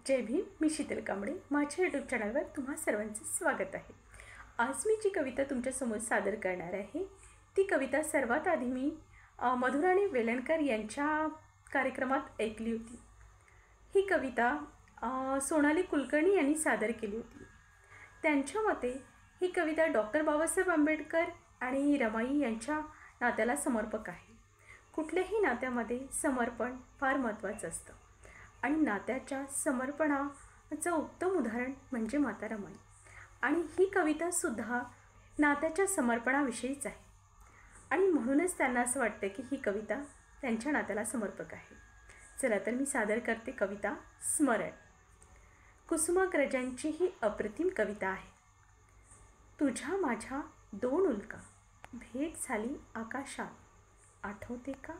जय भीम. मी शीतल कांबळे. माझ्या यूट्यूब चॅनलवर तुम्हा सर्वांचं स्वागत आहे. आज मी जी कविता तुमच्यासमोर सादर करणार आहे ती कविता सर्वात आधी मी मधुराणी वेलणकर यांच्या कार्यक्रमात ऐकली होती. ही कविता सोनाली कुलकर्णी यांनी सादर केली होती. त्यांच्या मते ही कविता डॉक्टर बाबासाहेब आंबेडकर आणि रमाई यांच्या नात्याला समर्पक आहे. कुठल्याही नात्यामध्ये समर्पण फार महत्त्वाचं असतं आणि नात्याच्या समर्पणाचं उत्तम उदाहरण म्हणजे माता रमाई. आणि ही कवितासुद्धा नात्याच्या समर्पणाविषयीच आहे आणि म्हणूनच त्यांना असं वाटतं की ही कविता त्यांच्या नात्याला समर्पक आहे. चला तर मी सादर करते कविता स्मरण. कुसुमाग्रजांची ही अप्रतिम कविता आहे. तुझ्या माझ्या दोन उल्का भेट झाली आकाशात, आठवते का?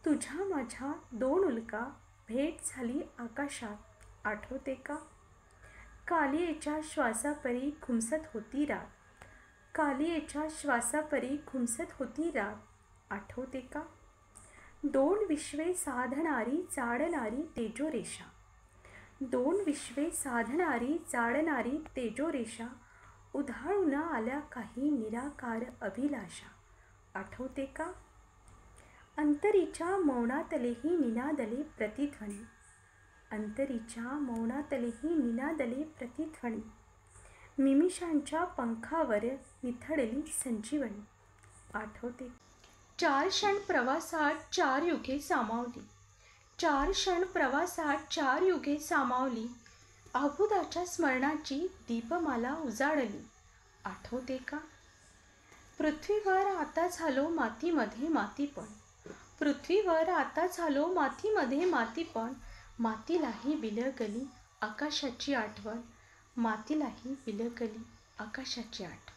तुझ्या माझ्या दोन उल्का भेट झाली आकाशात, आठवते का? कालियेच्या श्वासापरी घुमसत होती रात, कालियेच्या श्वासापरी घुमसत होती रात, आठवते का? दोन विश्वे साधणारी जाडणारी तेजोरेषा, दोन विश्वे साधणारी जाडणारी तेजोरेषा, उधाळून आल्या काही निराकार अभिलाषा, आठवते का? अंतरीच्या मौनातलेही निनादले प्रतिध्वनी, अंतरीच्या मौनातलेही निनादले प्रतिध्वनी, मिमिषांच्या पंखावर निथळली संजीवनी, आठवते? चार क्षण प्रवासात चार युगे सामावली, चार क्षण प्रवासात चार युगे सामावली, अबुदाच्या स्मरणाची दीपमाला उजाडली, आठवते का? पृथ्वीवर आता झालो मातीमध्ये मातीपण, पृथ्वीवर आता झालो मातीमध्ये मातीपण, मातीलाही बिलगली आकाशाची आठवण, मातीलाही बिलगली आकाशाची आठवण.